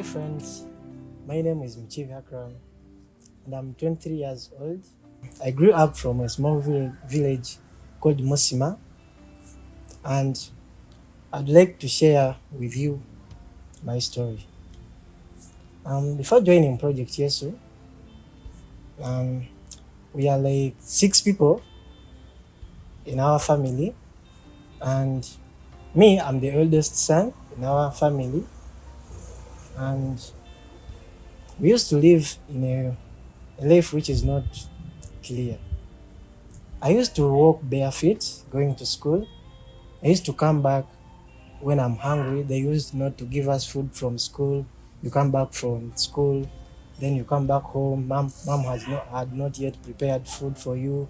friends, my name is Mukiibi Hakiram and I'm 23 years old. I grew up from a small village called Mosima, and I'd like to share with you my story. Before joining Project Yesu, um, we are like 6 people in our family, and me, I'm the eldest son in our family, and we used to live in a life which is not clear. I used to walk barefoot going to school. I used to come back when I'm hungry. They used not to give us food from school. You come back from school, then you come back home. Mom had not yet prepared food for you.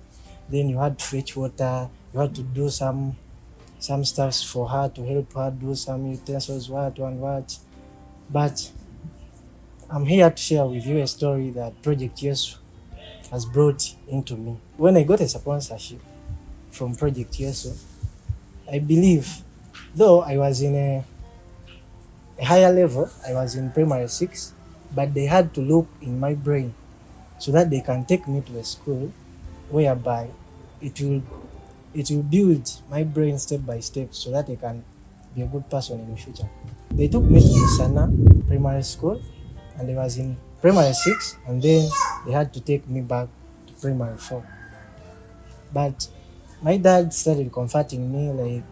Then you had to fetch water. You had to do some stuffs for her to help her do some utensils, what and what. But I'm here to share with you a story that Project Yesu has brought into me. When I got a sponsorship from Project Yesu, I believe, though I was in a higher level, I was in primary 6, but they had to look in my brain so that they can take me to a school whereby it will build my brain step by step so that I can be a good person in the future. They took me to Musana primary school, and I was in primary 6, and then they had to take me back to primary 4. But my dad started comforting me like,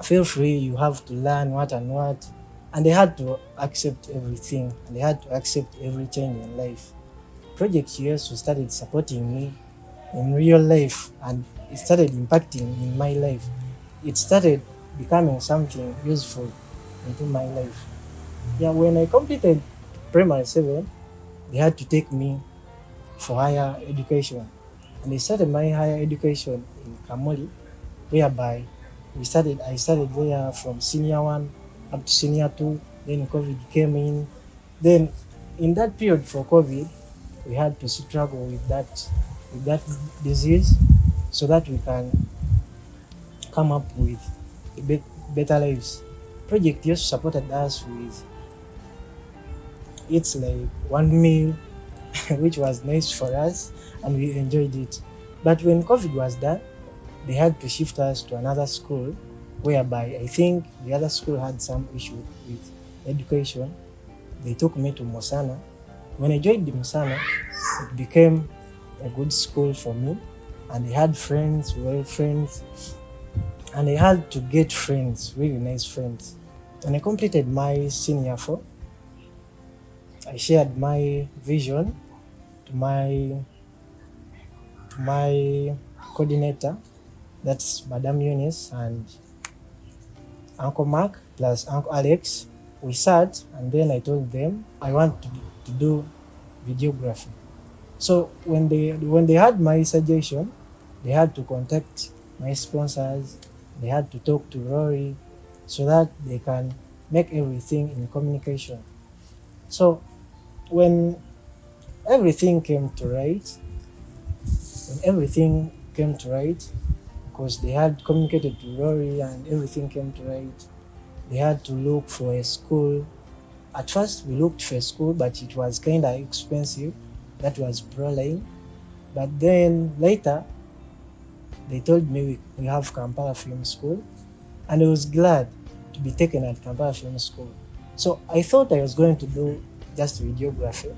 feel free, you have to learn what and what. And they had to accept everything, and they had to accept every change in life. Project Yesu started supporting me in real life, and it started impacting in my life. It started becoming something useful into my life. Yeah, when I completed primary 7, they had to take me for higher education. And I started my higher education in Kamoli, whereby I started there from senior 1 up to senior 2. Then COVID came in. Then in that period for COVID, we had to struggle with that disease so that we can come up with better lives. Project Yesu supported us with, it's like one meal which was nice for us, and we enjoyed it. But when COVID was done, they had to shift us to another school, whereby I think the other school had some issue with education. They took me to Musana. When I joined the Musana, it became a good school for me, and I had friends, and I had to get friends, really nice friends. When I completed my senior 4, I shared my vision to my coordinator, that's Madam Eunice and Uncle Mark plus Uncle Alex. We sat, and then I told them I want to do videography. So when they had my suggestion, they had to contact my sponsors, they had to talk to Rory so that they can make everything in communication. So when everything came to right, because they had communicated to Rory and everything came to right, they had to look for a school. At first we looked for a school, but it was kind of expensive. That was Proline. But then later they told me we have Kampala Film School, and I was glad to be taken at Kampala Film School. So I thought I was going to do just videography,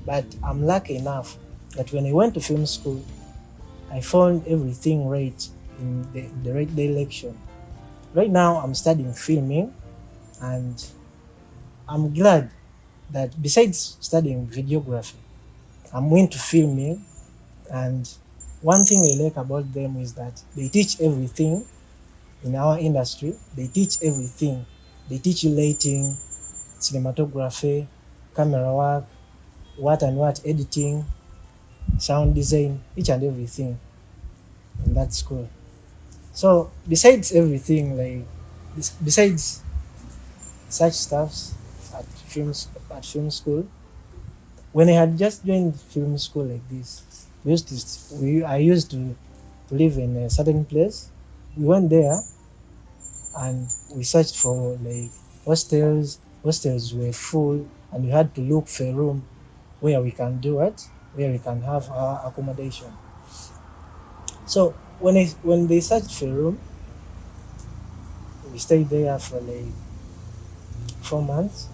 but I'm lucky enough that when I went to film school, I found everything right in the right direction. Right now I'm studying filming, and I'm glad that besides studying videography, I'm into filming. And one thing I like about them is that they teach everything in our industry. They teach everything. They teach you lighting, cinematography, camera work, what and what, editing, sound design, each and everything in that school. So besides everything, like besides such stuffs at film school, when I had just joined film school like this, I used to live in a certain place. We went there and we searched for like hostels, hostels were full, and we had to look for a room where we can do it, where we can have our accommodation. So when they searched for a room, we stayed there for like 4 months,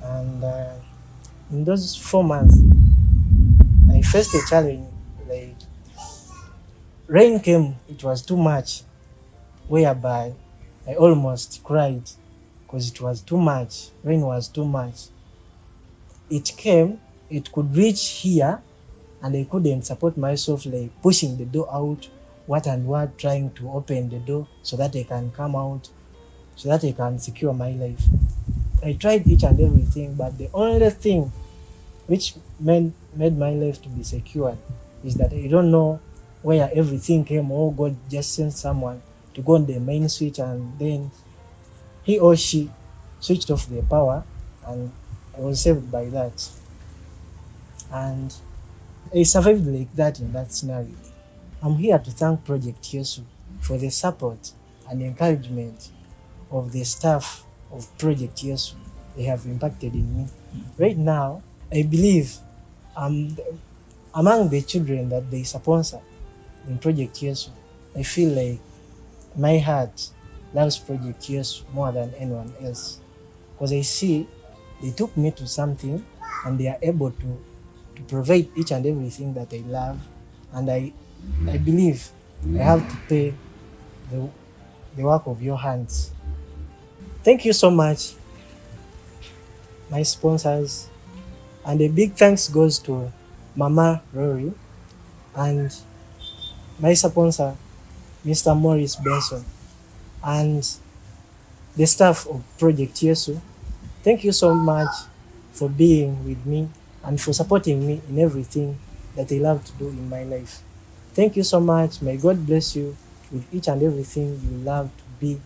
and in those 4 months, I faced a challenge. Like rain came, it was too much, whereby I almost cried because it was too much. Rain was too much. It came, it could reach here, and I couldn't support myself, like pushing the door out, what and what, trying to open the door so that I can come out, so that I can secure my life. I tried each and everything, but the only thing which made my life to be secured is that I don't know where everything came. Oh, God just sent someone to go on the main switch, and then he or she switched off the power, and I was saved by that. And I survived like that in that scenario. I'm here to thank Project Yesu for the support and encouragement of the staff of Project Yesu. They have impacted in me. Right now, I believe I'm among the children that they sponsor in Project Yesu. I feel like my heart loves Project Yesu more than anyone else, because I see they took me to something and they are able to provide each and everything that I love, and I believe I have to pay the work of your hands. Thank you so much, my sponsors, and a big thanks goes to Mama Rory and my sponsor, Mr. Morris Benson, and the staff of Project Yesu. Thank you so much for being with me and for supporting me in everything that I love to do in my life. Thank you so much. May God bless you with each and everything you love to be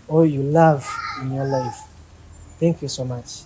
or you love in your life. Thank you so much.